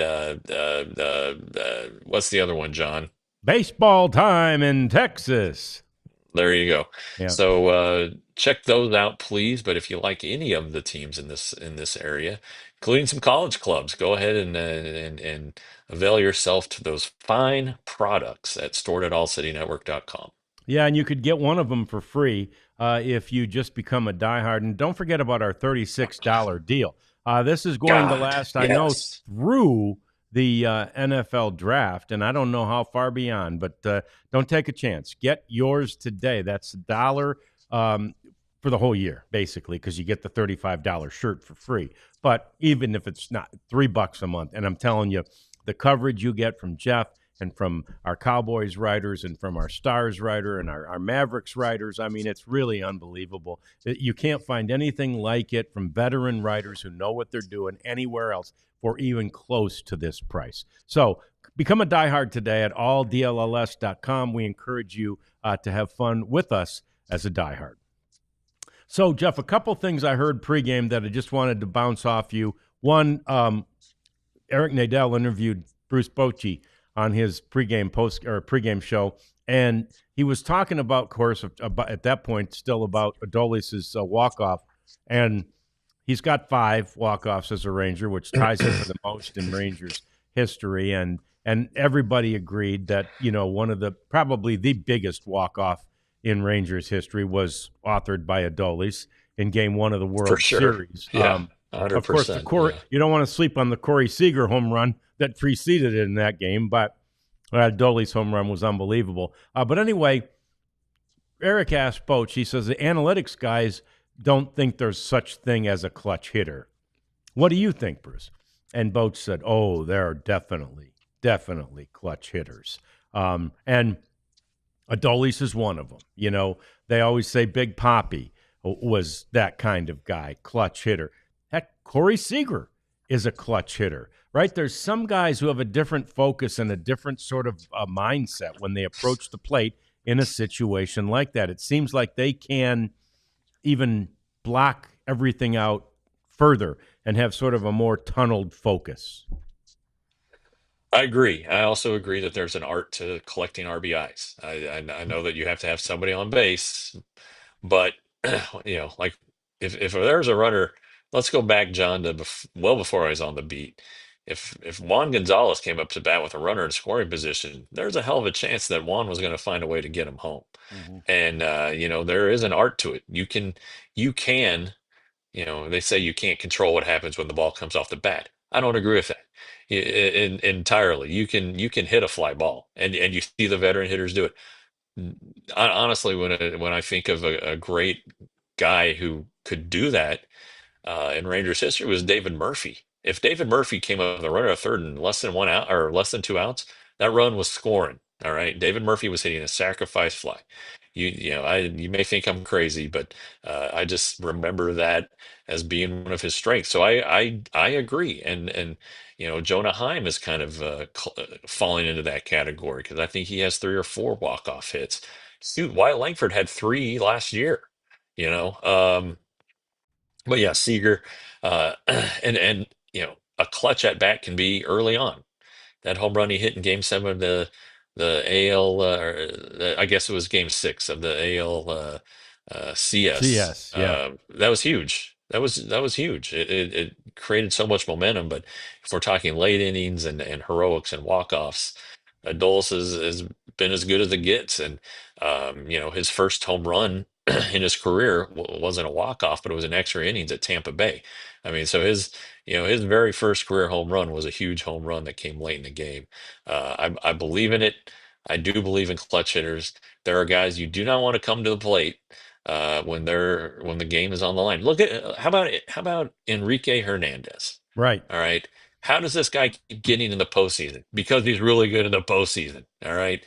what's the other one, John? Baseball time in Texas. There you go. Yeah. So check those out, please. But if you like any of the teams in this area, including some college clubs, go ahead and avail yourself to those fine products at stored@allcitynetwork.com. Yeah, and you could get one of them for free if you just become a diehard. And don't forget about our $36 deal. This is going to God, last, I know, yes, through the NFL draft, and I don't know how far beyond, but don't take a chance. Get yours today. That's $1 for the whole year, basically, because you get the $35 shirt for free. But even if it's not $3 a month, and I'm telling you, the coverage you get from Jeff and from our Cowboys writers and from our Stars writer and our Mavericks writers. I mean, it's really unbelievable. You can't find anything like it from veteran writers who know what they're doing anywhere else for even close to this price. So become a diehard today at alldlls.com. We encourage you to have fun with us as a diehard. So, Jeff, a couple things I heard pregame that I just wanted to bounce off you. One, Eric Nadel interviewed Bruce Bochy on his pregame show, and he was talking about, of course, about, at that point, still about Adolis's walk-off, and he's got 5 walk-offs as a Ranger, which ties him for the most in Rangers history, and everybody agreed that one of the probably the biggest walk-off in Rangers history was authored by Adolis in Game 1 of the for World sure. Series. Yeah, Of course, 100%. Yeah. you don't want to sleep on the Corey Seager home run that preceded it in that game, but Dolly's home run was unbelievable. But anyway, Eric asked Boch, he says the analytics guys don't think there's such thing as a clutch hitter. What do you think, Bruce? And Boch said, oh, there are definitely clutch hitters. And Adolis is one of them. They always say Big Papi was that kind of guy, clutch hitter. Heck, Corey Seager is a clutch hitter, right? There's some guys who have a different focus and a different sort of mindset when they approach the plate in a situation like that. It seems like they can even block everything out further and have sort of a more tunneled focus. I agree. I also agree that there's an art to collecting RBIs. I know that you have to have somebody on base, but like if there's a runner, let's go back, John, to well before I was on the beat. If Juan Gonzalez came up to bat with a runner in scoring position, there's a hell of a chance that Juan was going to find a way to get him home. Mm-hmm. And there is an art to it. You can they say you can't control what happens when the ball comes off the bat. I don't agree with that entirely. You can hit a fly ball, and you see the veteran hitters do it. Honestly, when I think of a great guy who could do that in Rangers history was David Murphy. If David Murphy came up with a runner at third and less than 1 out or less than 2 outs, that run was scoring. All right, David Murphy was hitting a sacrifice fly. You may think I'm crazy, but I just remember that as being one of his strengths. So I agree, and Jonah Heim is kind of falling into that category because I think he has 3 or 4 walk-off hits. Shoot, Wyatt Langford had 3 last year. You know, but yeah, Seager, and a clutch at bat can be early on. That home run he hit in Game 7 of the AL, I guess it was Game 6 of the AL CS. CS, yeah. That was huge. That was huge. It created so much momentum. But if we're talking late innings and heroics and walk-offs, Adolis has been as good as it gets. And his first home run in his career wasn't a walk-off, but it was an extra innings at Tampa Bay. I mean, so his very first career home run was a huge home run that came late in the game. I believe in it. I do believe in clutch hitters. There are guys you do not want to come to the plate when the game is on the line. Look at how about Enrique Hernandez? Right. All right. How does this guy keep getting in the postseason? Because he's really good in the postseason. All right.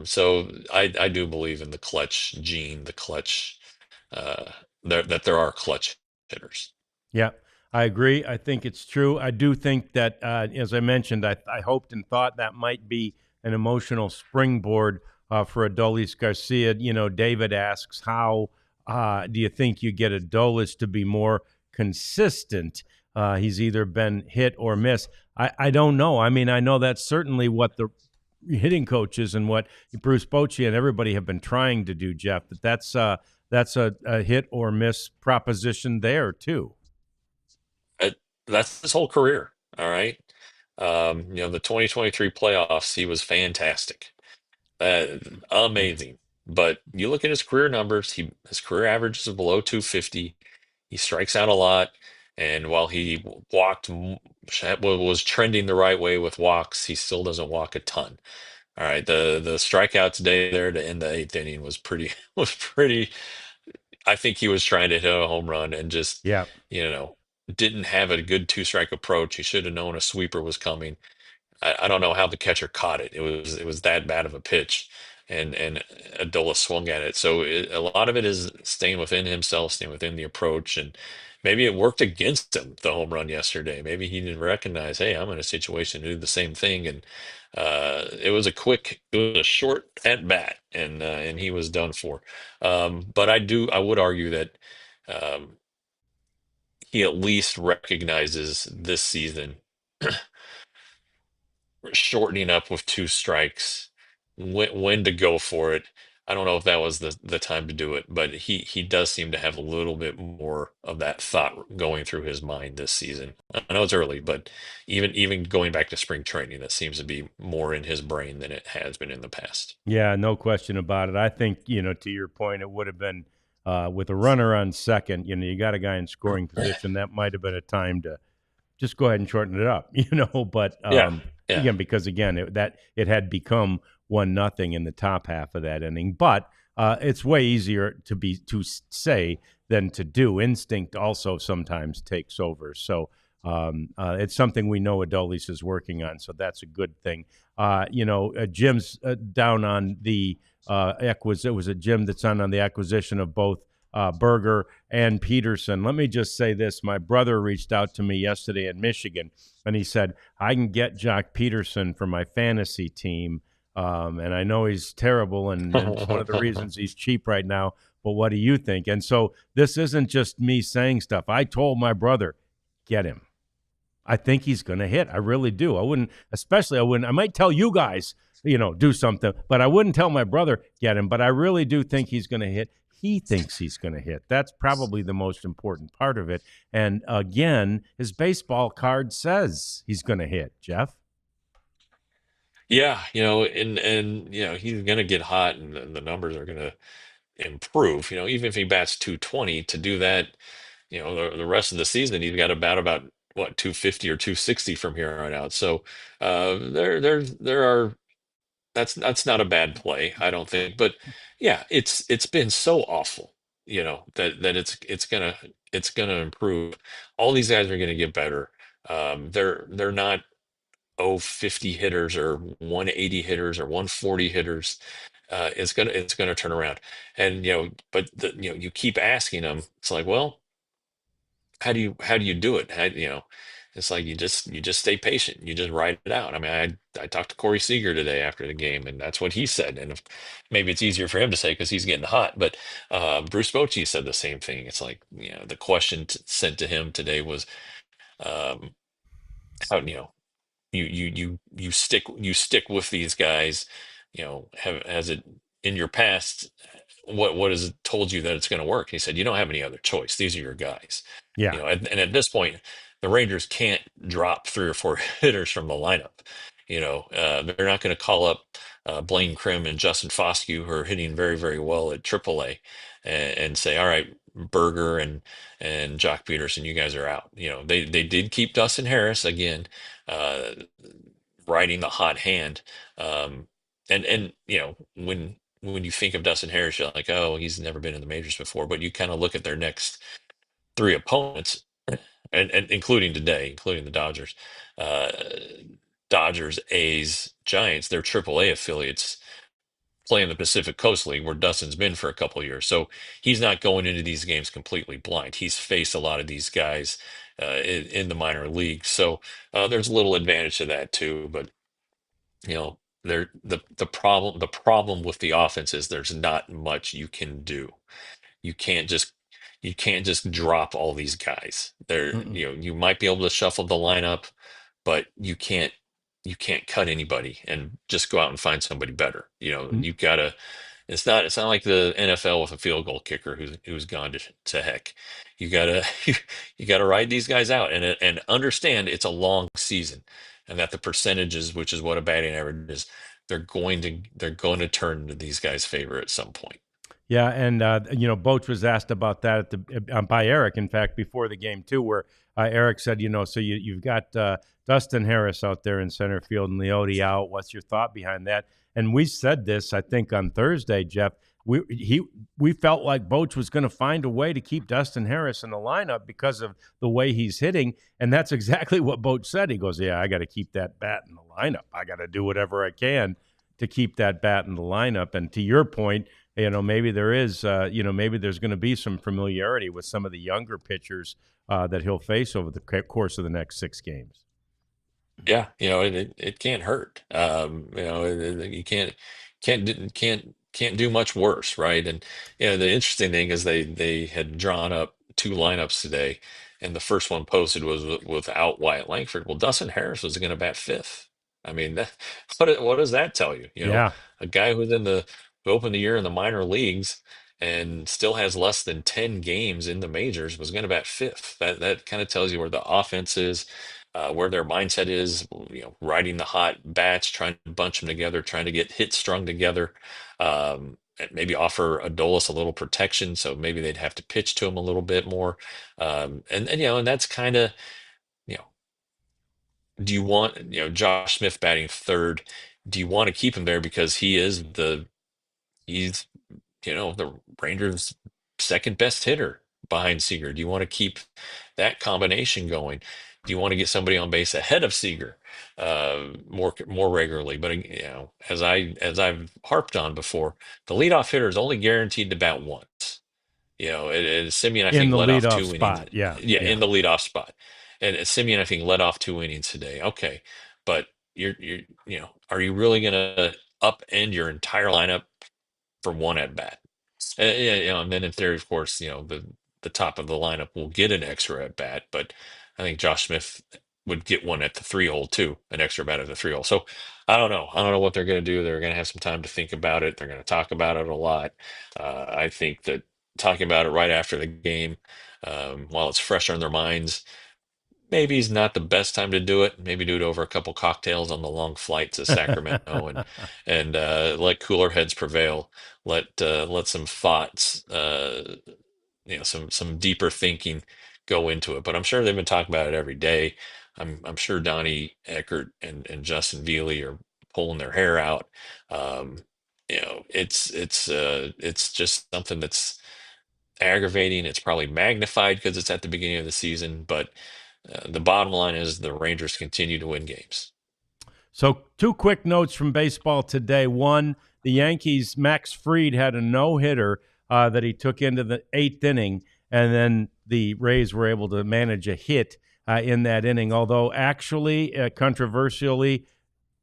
So I do believe in the clutch gene, the clutch, uh, that there are clutch hitters. Yeah, I agree. I think it's true. I do think that, as I mentioned, I hoped and thought that might be an emotional springboard for Adolis Garcia. David asks, how do you think you get Adolis to be more consistent? He's either been hit or miss. I don't know. I mean, I know that's certainly what the hitting coaches and what Bruce Bochy and everybody have been trying to do, Jeff. That's a hit or miss proposition there too. Uh, that's his whole career. All right. The 2023 playoffs, he was fantastic. Uh, Amazing. But you look at his career numbers, his career average is below 250. He strikes out a lot. And while he was trending the right way with walks, he still doesn't walk a ton. All right. The strikeout today there to end the eighth inning was pretty was pretty. I think he was trying to hit a home run and just, Yeah. you know, didn't have a good two-strike approach. He should have known a sweeper was coming. I don't know how the catcher caught it. It was that bad of a pitch, and Adola swung at it. So a lot of it is staying within himself, staying within the approach, and maybe it worked against him the home run yesterday. Maybe he didn't recognize, hey, I'm in a situation to do the same thing, and it was a short at bat, and he was done for. But I would argue that. Um, he at least recognizes this season shortening up with two strikes, when to go for it. I don't know if that was the time to do it, but he does seem to have a little bit more of that thought going through his mind this season. I know it's early, but even going back to spring training, that seems to be more in his brain than it has been in the past. Yeah, no question about it. I think, to your point, it would have been with a runner on second, you got a guy in scoring position. That might have been a time to just go ahead and shorten it up, But Yeah, yeah. again, because again, it had become 1-0 in the top half of that inning. But it's way easier to say than to do. Instinct also sometimes takes over. So it's something we know Adolis is working on. So that's a good thing. Jim's down on the it was a Jim that's on the acquisition of both Berger and Peterson. Let me just say this. My brother reached out to me yesterday in Michigan, and he said, I can get Jock Peterson for my fantasy team. And I know he's terrible, and it's one of the reasons he's cheap right now. But what do you think? And so this isn't just me saying stuff. I told my brother, get him. I think he's going to hit. I really do. I might tell you guys, do something, but I wouldn't tell my brother, get him. But I really do think he's going to hit. He thinks he's going to hit. That's probably the most important part of it. And again, his baseball card says he's going to hit, Jeff. Yeah, and he's gonna get hot, and the numbers are gonna improve. Even if he bats 220, to do that, the rest of the season, he's got to bat about what 250 or 260 from here on out. So there are that's not a bad play, I don't think. But yeah, it's been so awful, that it's gonna improve. All these guys are gonna get better. They're not 50 hitters or 180 hitters or 140 hitters. It's gonna turn around. And but you keep asking them. It's like, well, how do you do it? It's like you just stay patient. You just ride it out. I mean, I talked to Corey Seager today after the game, and that's what he said. And maybe it's easier for him to say because he's getting hot, but Bruce Bochy said the same thing. It's like, the question sent to him today was, um, how you stick with these guys. Has it in your past, what has it told you that it's going to work? He said, you don't have any other choice. These are your guys. Yeah. And at this point, the Rangers can't drop three or four hitters from the lineup. They're not going to call up Blaine Crim and Justin Foscue, who are hitting very, very well at AAA, and say, all right, Berger and Jock Peterson, you guys are out. They did keep Dustin Harris again, uh, riding the hot hand. And when you think of Dustin Harris, you're like, oh, he's never been in the majors before. But you kind of look at their next three opponents, and including today, including the Dodgers, uh, Dodgers, A's, Giants, their AAA affiliates play in the Pacific Coast League where Dustin's been for a couple years. So he's not going into these games completely blind. He's faced a lot of these guys in the minor leagues. So there's a little advantage to that too. But the problem with the offense is there's not much you can do. You can't just you can't just drop all these guys. Mm-mm. You might be able to shuffle the lineup, but you can't cut anybody and just go out and find somebody better. You've got to. It's not like the NFL with a field goal kicker who's gone to heck. You gotta you gotta ride these guys out and understand it's a long season, and that the percentages, which is what a batting average is, they're going to turn into these guys' favor at some point. Yeah, and Boach was asked about that by Eric, in fact, before the game too, where Eric said, so you've got Dustin Harris out there in center field and Leote out. What's your thought behind that? And we said this, I think, on Thursday, Jeff. We felt like Boach was going to find a way to keep Dustin Harris in the lineup because of the way he's hitting, and that's exactly what Boach said. He goes, "Yeah, I got to keep that bat in the lineup. I got to do whatever I can to keep that bat in the lineup." And to your point, maybe there is, maybe there's going to be some familiarity with some of the younger pitchers that he'll face over the course of the next 6 games. Yeah, it can't hurt. You can't do much worse, right? And the interesting thing is they had drawn up two lineups today, and the first one posted was without Wyatt Langford. Well, Dustin Harris was going to bat fifth. I mean, what does that tell you? Yeah. A guy who opened the year in the minor leagues and still has less than 10 games in the majors was going to bat fifth. That kind of tells you where the offense is, where their mindset is, riding the hot bats, trying to bunch them together, trying to get hits strung together, and maybe offer Adolis a little protection, so maybe they'd have to pitch to him a little bit more. And that's kind of, you know, do you want, Josh Smith batting third? Do you want to keep him there because he's the Rangers' second best hitter behind Seager? Do you want to keep that combination going? Do you want to get somebody on base ahead of Seager more regularly? But as I've harped on before, the leadoff hitter is only guaranteed to bat once. And Simeon, I In think, the led off leadoff 2 innings. spot. Yeah. Yeah, Yeah. in the leadoff spot, and Simeon, I think, led off 2 innings today. Okay, but are you really going to upend your entire lineup for one at bat? Yeah, and then in theory, of course, the top of the lineup will get an extra at bat, but I think Josh Smith would get one at the 3 hole too, an extra bat at the 3 hole. So I don't know. I don't know what they're going to do. They're going to have some time to think about it. They're going to talk about it a lot. I think that talking about it right after the game, while it's fresh on their minds, maybe it's not the best time to do it. Maybe do it over a couple cocktails on the long flight to Sacramento, and let cooler heads prevail. Let some thoughts, some deeper thinking go into it. But I'm sure they've been talking about it every day. I'm sure Donnie Eckert and Justin Veely are pulling their hair out. It's just something that's aggravating. It's probably magnified because it's at the beginning of the season, but the bottom line is the Rangers continue to win games. So 2 quick notes from baseball today. One, the Yankees, Max Fried had a no-hitter that he took into the 8th inning, and then the Rays were able to manage a hit in that inning, although actually, controversially,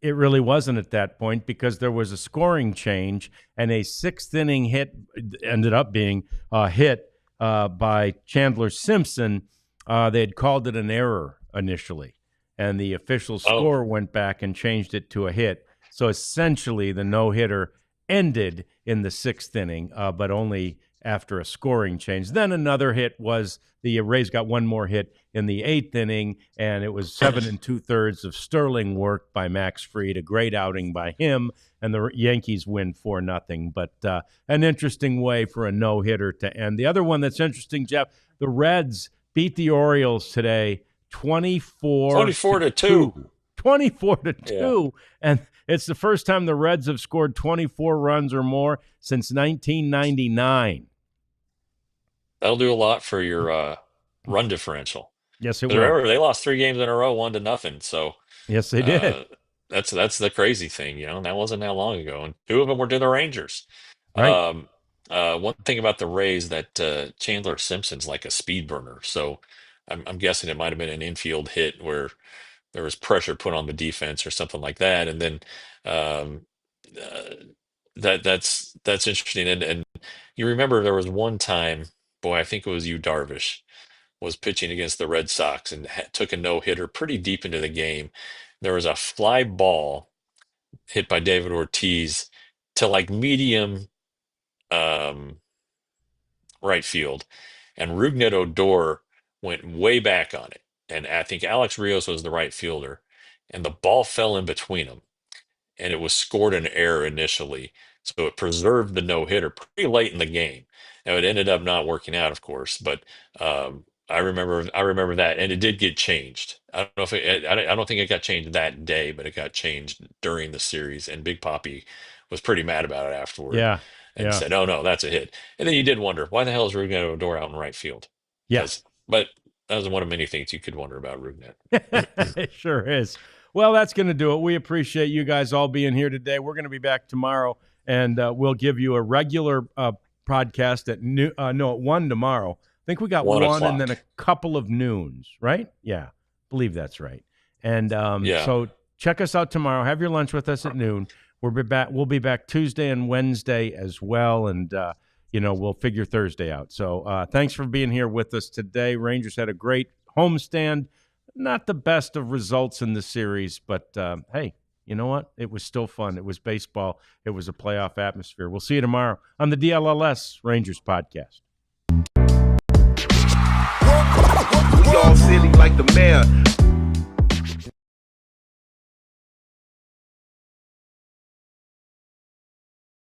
it really wasn't at that point because there was a scoring change, and a 6th inning hit ended up being hit by Chandler Simpson. They had called it an error initially, and the official score went back and changed it to a hit. So essentially, the no-hitter ended in the 6th inning, but only after a scoring change. Then another hit was the Rays got one more hit in the 8th inning, and it was 7 2/3 of sterling work by Max Fried, a great outing by him, and the Yankees win 4-0. But an interesting way for a no-hitter to end. The other one that's interesting, Jeff, the Reds beat the Orioles today 24-2. 24-2. And it's the first time the Reds have scored 24 runs or more since 1999. That'll do a lot for your run differential. Yes, it will. Remember, they lost 3 games in a row, 1-0. So yes, they did. That's the crazy thing, that wasn't that long ago, and 2 of them were to the Rangers. Right. One thing about the Rays that Chandler Simpson's like a speed burner, so I'm guessing it might have been an infield hit where there was pressure put on the defense or something like that, and then um, uh, that's interesting. And you remember there was one time, boy, I think it was you, Darvish, was pitching against the Red Sox and took a no-hitter pretty deep into the game. There was a fly ball hit by David Ortiz to like medium um, right field, and Rougned Odor went way back on it. And I think Alex Rios was the right fielder, and the ball fell in between them, and it was scored an error initially. So it preserved the no-hitter pretty late in the game. Now it ended up not working out, of course, but I remember that, and it did get changed. I don't know if I don't think it got changed that day, but it got changed during the series, and Big Papi was pretty mad about it afterward. Yeah. And said, "Oh no, that's a hit." And then you did wonder, why the hell is Rougned Odor out in right field? Yes. But that was one of many things you could wonder about Rougned. It sure is. Well, that's going to do it. We appreciate you guys all being here today. We're going to be back tomorrow, and we'll give you a regular podcast at at 1 tomorrow. I think we got 1 and then a couple of noons, right? Yeah, believe that's right. And so check us out tomorrow. Have your lunch with us at noon. We'll be back Tuesday and Wednesday as well, and we'll figure Thursday out. So thanks for being here with us today. Rangers had a great homestand. Not the best of results in the series, but hey, you know what? It was still fun. It was baseball. It was a playoff atmosphere. We'll see you tomorrow on the DLLS Rangers podcast. We all silly like the mayor.